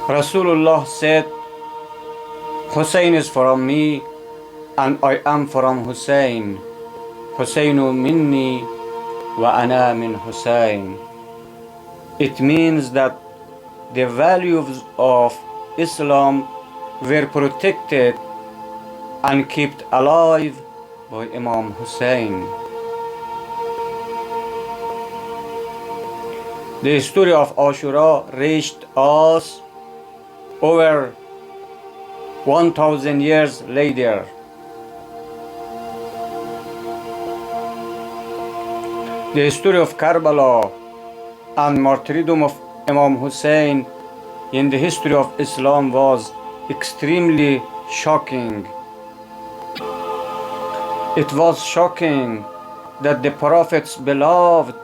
Rasulullah said, Hussein is from me and I am from Hussein. Husainu minni wa ana min Hussein. It means that the values of Islam were protected and kept alive by Imam Husain. The story of Ashura reached us over 1000 years later. The story of Karbala and martyrdom of Imam Husain in the history of Islam was extremely shocking. It was shocking that the Prophet's beloved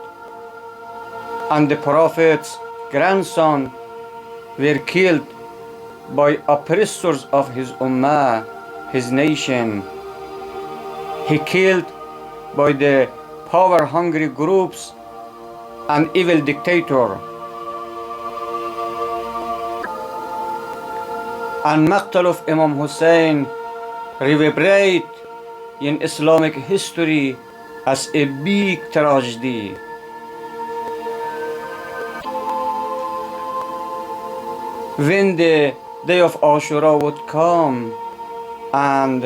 and the Prophet's grandson were killed by oppressors of his ummah, his nation. He killed by the power-hungry groups and evil dictator. And maqtal of Imam Husain reverberate in Islamic history as a big tragedy. When the day of Ashura would come and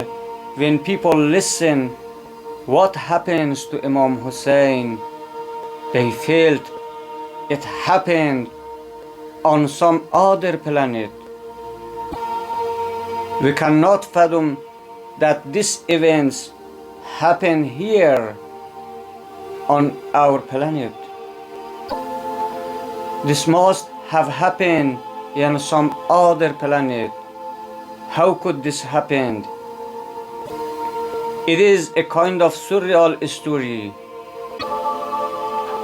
when people listen what happens to Imam Husain, they felt it happened on some other planet. We cannot fathom that these events happen here on our planet. This must have happened in some other planet. How could this happen? It is a kind of surreal story.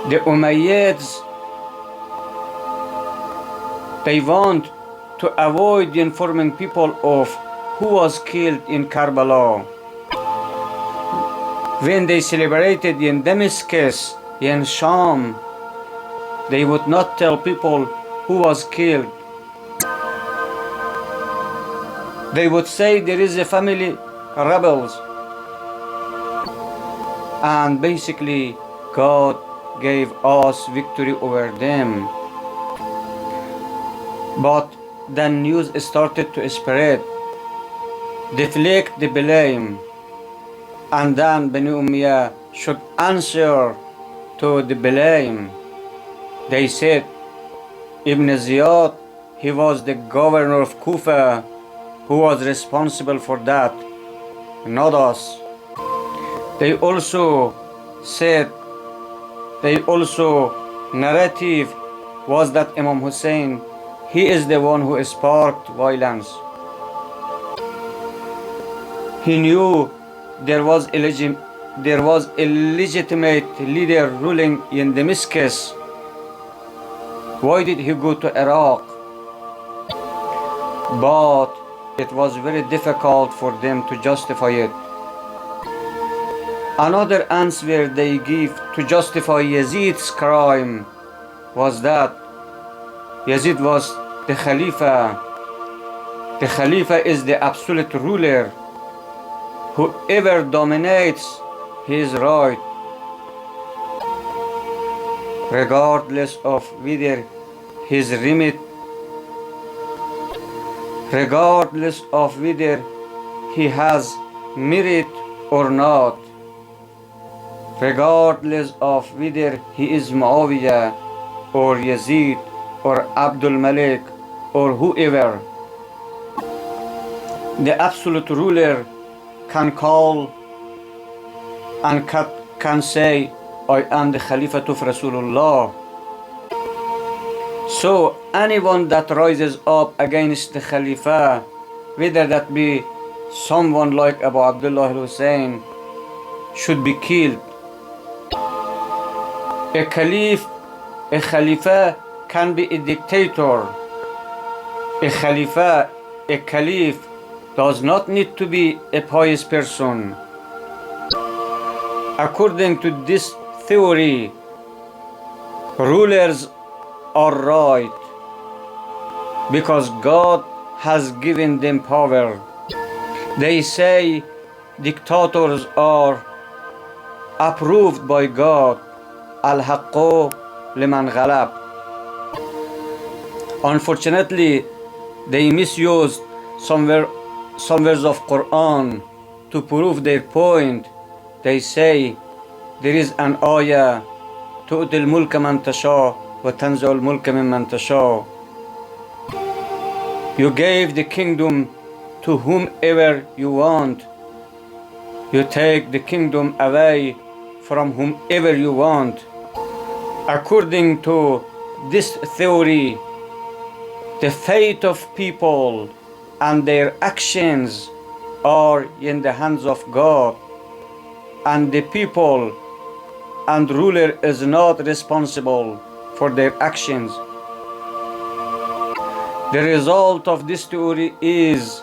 The Umayyads, they want to avoid informing people of who was killed in Karbala. When they celebrated in Damascus, in Sham, they would not tell people who was killed. They would say there is a family rebels, and basically God gave us victory over them. But then news started to spread, deflect the blame, and then Bani Umayyah should answer to the blame. They said Ibn Ziyad, he was the governor of Kufa, who was responsible for that, not us. They also said, narrative was that Imam Husain, he is the one who sparked violence. He knew there was a legitimate leader ruling in Damascus. Why did he go to Iraq? But it was very difficult for them to justify it. Another answer they give to justify Yazid's crime was that Yazid was the Khalifa. The Khalifa is the absolute ruler. Whoever dominates, he is right, regardless of whether his remit, regardless of whether he has merit or not, regardless of whether he is Muawiyah or Yazid or Abdul Malik or whoever. The absolute ruler can call and can say, I am the Khalifa of Rasulullah. So anyone that rises up against the Khalifa, whether that be someone like Abu Abdullah Hussein, should be killed. A Khalifa can be a dictator. A Caliph does not need to be a pious person. According to this theory, rulers are right. because God has given them power. They say dictators are approved by God. Al-haqqu liman ghalab. Unfortunately, they misused some verse of Quran to prove their point. They say there is an ayah تؤتي الملك من تشاء وتنزع الملك ممن تشاء. You gave the kingdom to whomever you want. You take the kingdom away from whomever you want. According to this theory, the fate of people and their actions are in the hands of God, and the people and ruler is not responsible for their actions. The result of this theory is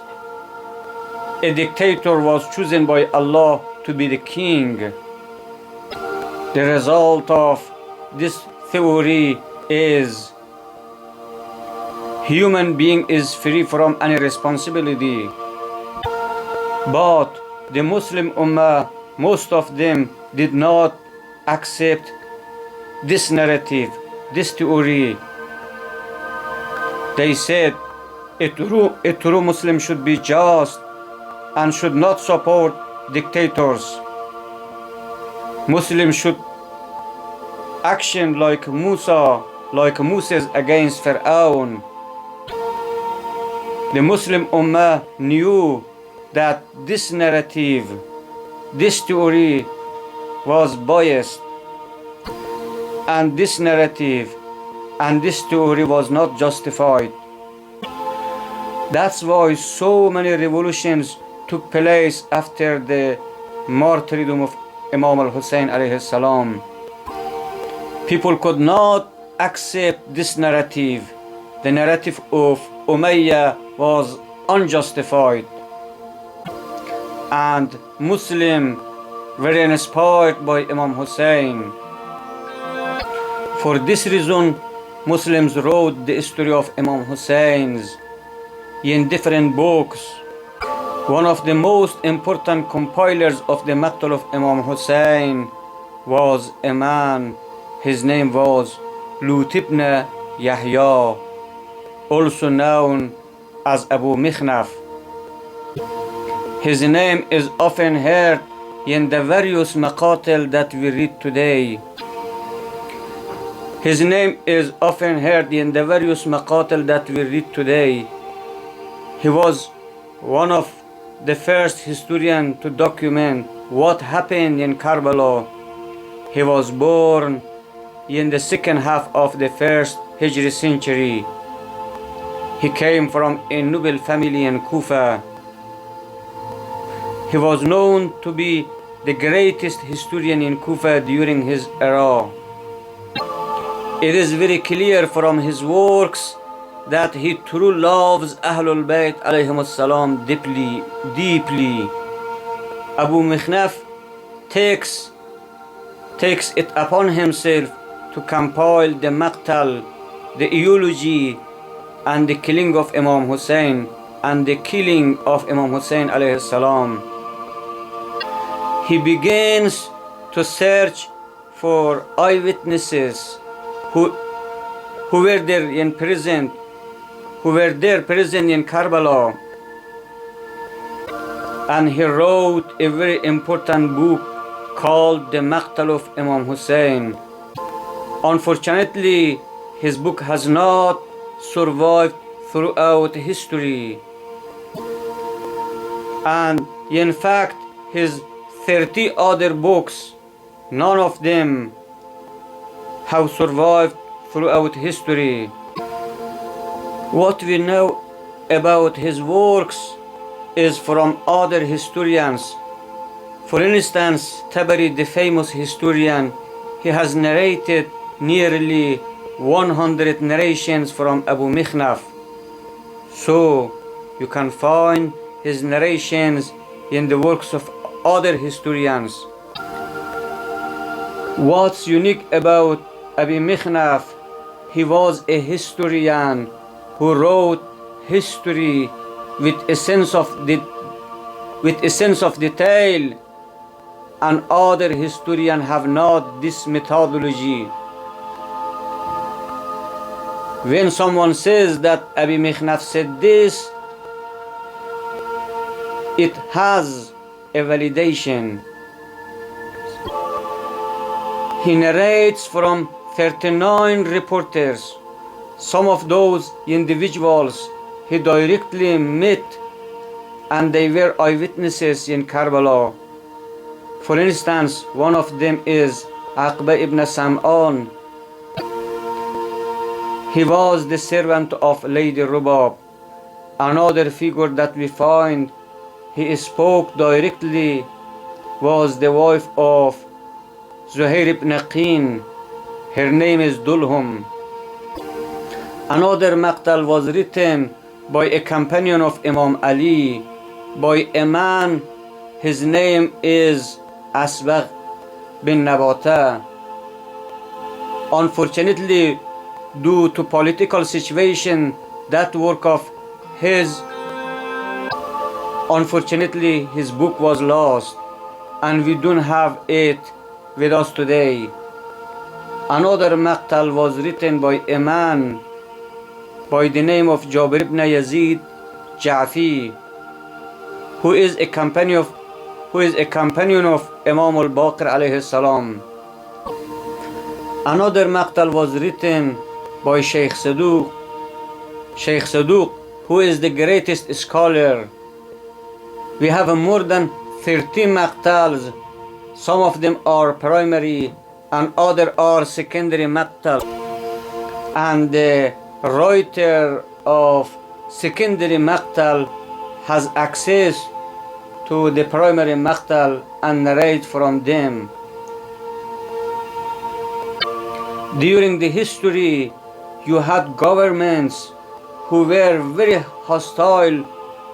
a dictator was chosen by Allah to be the king. The result of this theory is human being is free from any responsibility. But the Muslim Ummah, most of them did not accept this narrative, this theory. They said a true Muslim should be just and should not support dictators. Muslims should action like Moses against Pharaoh. The Muslim Ummah knew that this narrative, this theory was biased, and this narrative and this theory was not justified. That's why so many revolutions took place after the martyrdom of Imam Husain alayhi salam. People could not accept this narrative. The narrative of Umayyah was unjustified, and Muslims were inspired by Imam Husain. For this reason, Muslims wrote the history of Imam Husain in different books. One of the most important compilers of the Maqtal of Imam Husain was a man. His name was Lut ibn Yahya, also known as Abu Mikhnaf. His name is often heard in the various maqatil that we read today. His name is often heard in the various maqatil that we read today. He was one of the first historians to document what happened in Karbala. He was born in the second half of the first Hijri century. He came from a noble family in Kufa. He was known to be the greatest historian in Kufa during his era. It is very clear from his works that he truly loves Ahlul Bayt alayhim salam deeply. Abu Mikhnaf takes it upon himself to compile the Maqtal, the eulogy and the killing of Imam Husain and the killing of Imam Husain alayhi salam. He begins to search for eyewitnesses who were there present in Karbala, and he wrote a very important book called the Maqtal of Imam Husain. Unfortunately, his book has not survived throughout history, and in fact his 30 other books, none of them have survived throughout history. What we know about his works is from other historians. For instance, Tabari, the famous historian, he has narrated nearly 100 narrations from Abu Mikhnaf. So you can find his narrations in the works of other historians. What's unique about Abu Mikhnaf, he was a historian who wrote history with a sense of detail, and other historians have not this methodology. When someone says that Abi Mikhnaf said this, it has a validation. He narrates from 39 reporters. Some of those individuals he directly met, and they were eyewitnesses in Karbala. For instance, one of them is Aqba ibn Sam'an. He was the servant of Lady Rubab. Another figure that we find he spoke directly was the wife of Zuhair ibn Qin. Her name is Dulhum. Another maqtal was written by a companion of Imam Ali, by a man, his name is Asbagh bin Nabata. Unfortunately, due to political situation, that work of his, unfortunately, his book was lost, and we don't have it with us today. Another maqtal was written by a man by the name of Jabir ibn Yazid Ja'fi, who is a companion of Imam al-Baqir alayhi salam. Another maqtal was written by Sheikh Saduq, who is the greatest scholar. We have more than 13 maqtals. Some of them are primary and other are secondary maqtal. And the writer of secondary maqtal has access to the primary maqtal and narrate from them. During the history, you had governments who were very hostile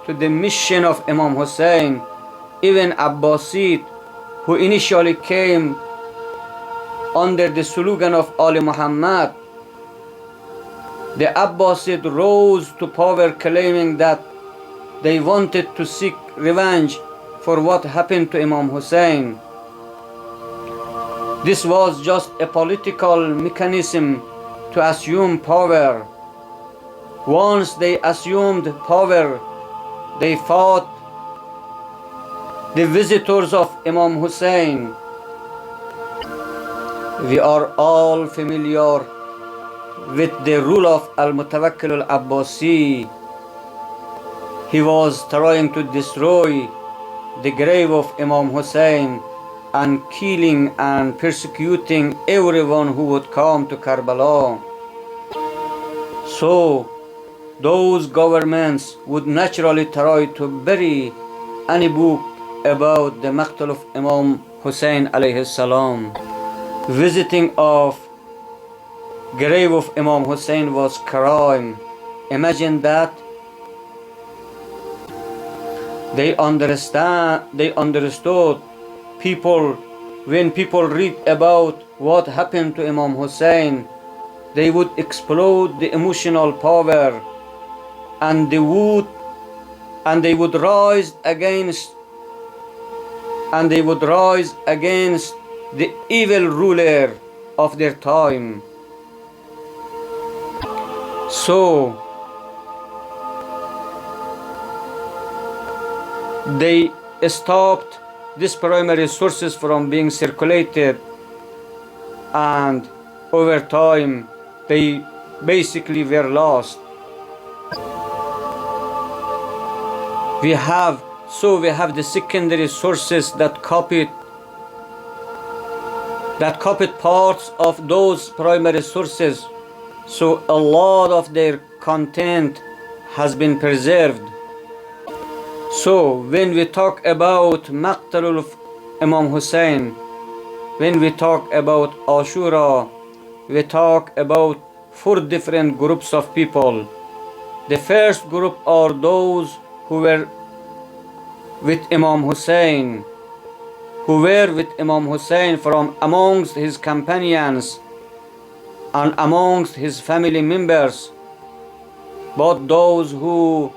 to the mission of Imam Husain. Even Abbasid, who initially came under the slogan of Ali Muhammad, the Abbasid rose to power claiming that they wanted to seek revenge for what happened to Imam Husain. This was just a political mechanism to assume power. Once they assumed power, they fought the visitors of Imam Husain. We are all familiar with the rule of Al-Mutawakkil al-Abbasi. He was trying to destroy the grave of Imam Husain and killing and persecuting everyone who would come to Karbala. So those governments would naturally try to bury any book about the maqtal of Imam Husain alayhi salam. Visiting of grave of Imam Husain was crime. Imagine that. They understood people, when people read about what happened to Imam Husain, they would explode the emotional power, and they would rise against the evil ruler of their time. So they stopped these primary sources from being circulated, and over time they basically were lost. We have the secondary sources that copied parts of those primary sources, so a lot of their content has been preserved. So when we talk about Maqtal of Imam Husain, when we talk about Ashura, we talk about 4 different groups of people. The first group are those who were with Imam Husain, from amongst his companions and amongst his family members. but those who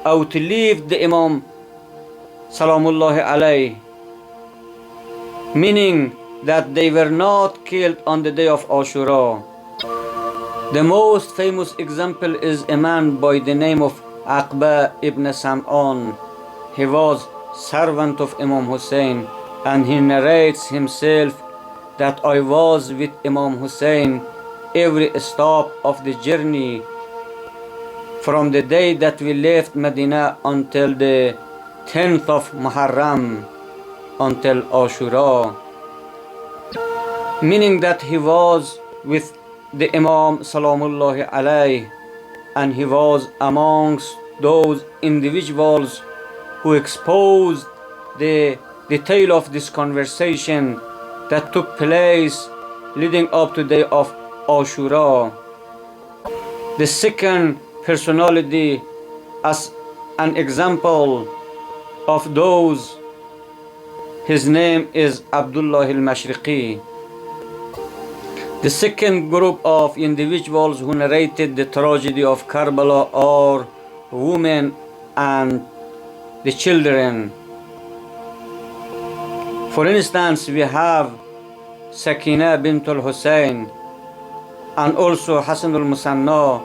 outlived the Imam Salamullahi alayhi, meaning that they were not killed on the day of Ashura. The most famous example is a man by the name of Aqba ibn Sam'an. He was servant of Imam Husain, and he narrates himself that I was with Imam Husain every stop of the journey from the day that we left Medina until the 10th of Muharram, until Ashura, meaning that he was with the Imam Salamullahi alayhi, and he was amongst those individuals who exposed the detail of this conversation that took place leading up to the day of Ashura. The second personality as an example of those, his name is Abdullah al-Mashriqi. The second group of individuals who narrated the tragedy of Karbala are women and the children. For instance, we have Sakina bint al-Husain and also Hassan al-Musanna,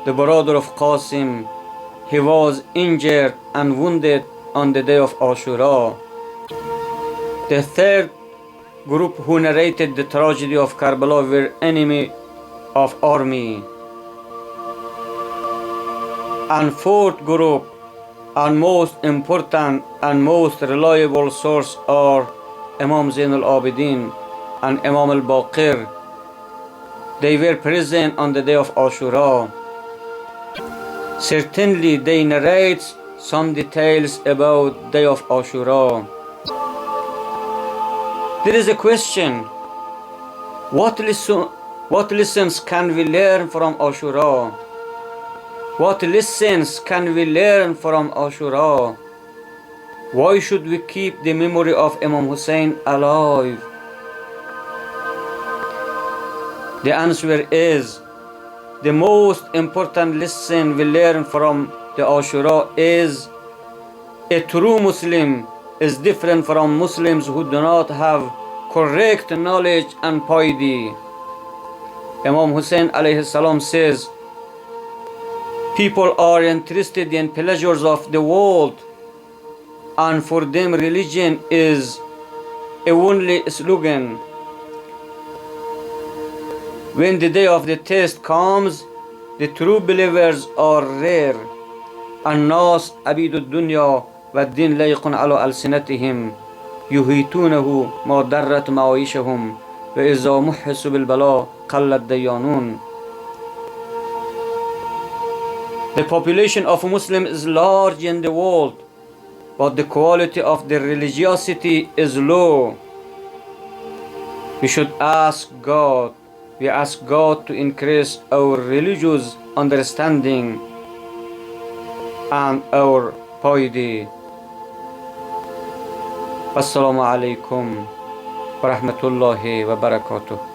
the brother of Qasim. He was injured and wounded on the day of Ashura. The third group who narrated the tragedy of Karbala were enemy of army. And fourth group, and most important and most reliable source, are Imam Zain al-Abidin and Imam al-Baqir. They were present on the day of Ashura. Certainly they narrate some details about the day of Ashura. There is a question: what lessons can we learn from Ashura? What lessons can we learn from Ashura? Why should we keep the memory of Imam Husain alive? The answer is, the most important lesson we learn from the Ashura is a true Muslim is different from Muslims who do not have correct knowledge and piety. Imam Husain alayhi salam says, people are interested in pleasures of the world, and for them religion is a only slogan. When the day of the test comes, the true believers are rare. الناس عبيد الدنيا والدين لايق على ألسنتهم يهيتونه ما درت معايشهم وإذا محسوا بالبلاء قل الديانون. The population of Muslims is large in the world, but the quality of their religiosity is low. We should ask God. We ask God to increase our religious understanding and our piety. Assalamu alaikum wa rahmatullahi wa barakatuh.